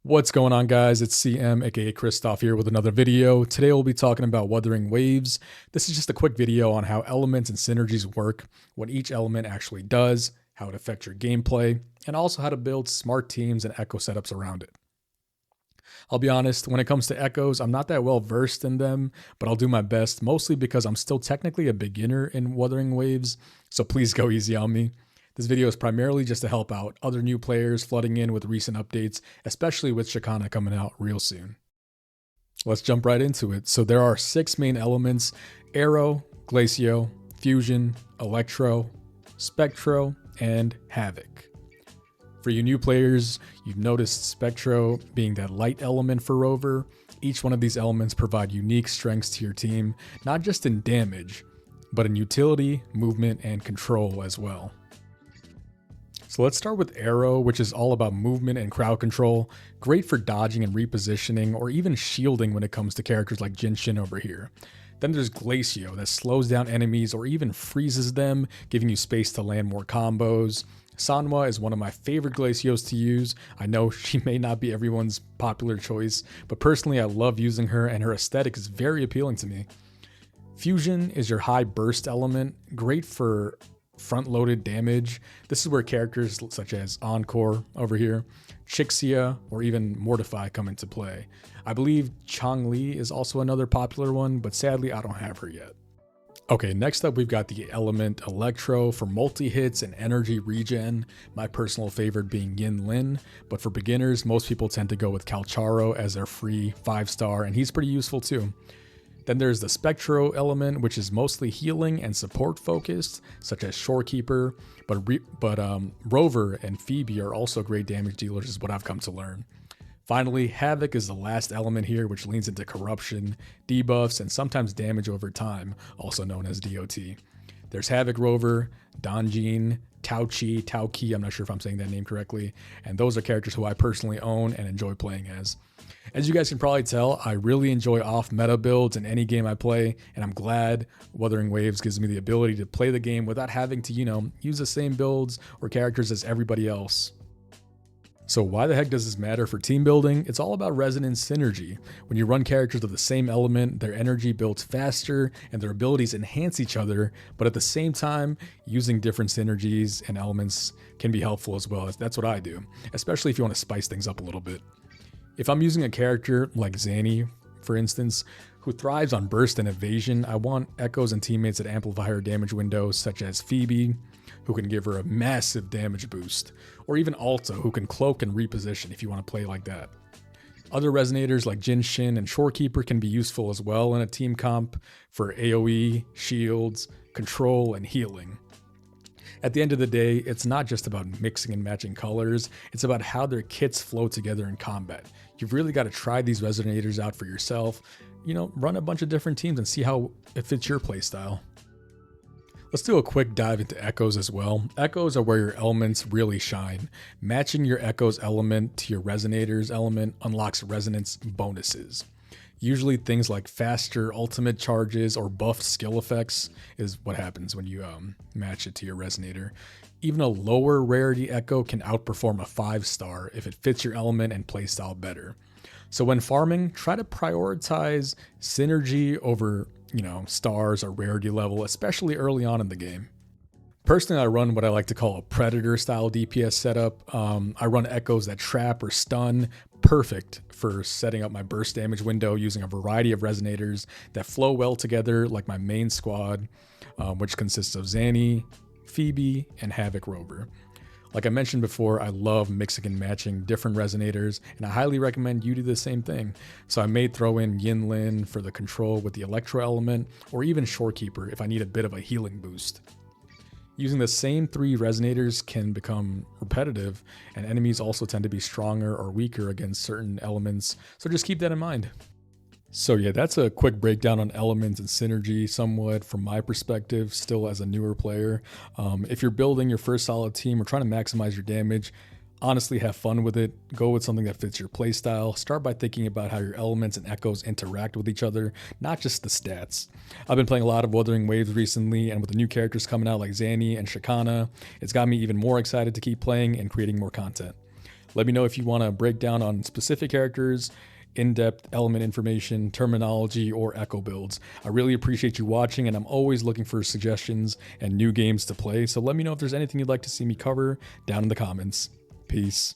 What's going on, guys? It's CM, aka Christoph, here with another video. Today we'll be talking about Wuthering Waves. This is just a quick video on how elements and synergies work, what each element actually does, how it affects your gameplay, and also how to build smart teams and echo setups around it. I'll be honest, when it comes to echoes, I'm not that well versed in them, but I'll do my best, mostly because I'm still technically a beginner in Wuthering Waves, so please go easy on me. This video is primarily just to help out other new players flooding in with recent updates, especially with Shikana coming out real soon. Let's jump right into it. So there are 6 main elements: Aero, Glacio, Fusion, Electro, Spectro, and Havoc. For you new players, you've noticed Spectro being that light element for Rover. Each one of these elements provide unique strengths to your team, not just in damage, but in utility, movement, and control as well. So let's start with Aero, which is all about movement and crowd control. Great for dodging and repositioning, or even shielding when it comes to characters like Jinshin over here. Then there's Glacio, that slows down enemies or even freezes them, giving you space to land more combos. Sanwa is one of my favorite Glacios to use. I know she may not be everyone's popular choice, but personally I love using her and her aesthetic is very appealing to me. Fusion is your high burst element, great for front-loaded damage. This is where characters such as Encore over here, Chixia, or even Mortify come into play. I believe Changli is also another popular one, but sadly I don't have her yet. Okay, next up we've got the element Electro for multi-hits and energy regen, my personal favorite being Yin Lin, but for beginners most people tend to go with Calcharo as their free 5-star, and he's pretty useful too. Then there's the Spectro element, which is mostly healing and support focused, such as Shorekeeper, but Rover and Phoebe are also great damage dealers is what I've come to learn. Finally, Havoc is the last element here, which leans into corruption, debuffs, and sometimes damage over time, also known as DOT. There's Havoc Rover, Donjin, Tauki, I'm not sure if I'm saying that name correctly, and those are characters who I personally own and enjoy playing as. As you guys can probably tell, I really enjoy off-meta builds in any game I play, and I'm glad Wuthering Waves gives me the ability to play the game without having to, use the same builds or characters as everybody else. So why the heck does this matter for team building? It's all about resonance synergy. When you run characters of the same element, their energy builds faster and their abilities enhance each other, but at the same time, using different synergies and elements can be helpful as well. That's what I do, especially if you want to spice things up a little bit. If I'm using a character like Zanny, for instance, who thrives on burst and evasion, I want echoes and teammates that amplify her damage windows, such as Phoebe, who can give her a massive damage boost, or even Alta, who can cloak and reposition if you want to play like that. Other resonators like Jinshin and Shorekeeper can be useful as well in a team comp for AoE, shields, control, and healing. At the end of the day, it's not just about mixing and matching colors, it's about how their kits flow together in combat. You've really got to try these resonators out for yourself, run a bunch of different teams and see how it fits your playstyle. Let's do a quick dive into echoes as well. Echoes are where your elements really shine. Matching your echoes element to your resonators element unlocks resonance bonuses. Usually things like faster ultimate charges or buffed skill effects is what happens when you match it to your resonator. Even a lower rarity echo can outperform a 5-star if it fits your element and playstyle better. So when farming, try to prioritize synergy over, stars or rarity level, especially early on in the game. Personally, I run what I like to call a predator style DPS setup. I run echoes that trap or stun, perfect for setting up my burst damage window using a variety of resonators that flow well together, like my main squad, which consists of Zanny, Phoebe, and Havoc Rover. Like I mentioned before, I love mixing and matching different resonators, and I highly recommend you do the same thing. So I may throw in Yin Lin for the control with the Electro element, or even Shorekeeper if I need a bit of a healing boost. Using the same 3 resonators can become repetitive, and enemies also tend to be stronger or weaker against certain elements, so just keep that in mind. So yeah, that's a quick breakdown on elements and synergy somewhat from my perspective, still as a newer player. If you're building your first solid team or trying to maximize your damage, honestly have fun with it. Go with something that fits your playstyle. Start by thinking about how your elements and echoes interact with each other, not just the stats. I've been playing a lot of Wuthering Waves recently, and with the new characters coming out like Zanny and Shikana, it's got me even more excited to keep playing and creating more content. Let me know if you want a breakdown on specific characters, in-depth element information, terminology, or echo builds. I really appreciate you watching, and I'm always looking for suggestions and new games to play, so let me know if there's anything you'd like to see me cover down in the comments. Peace.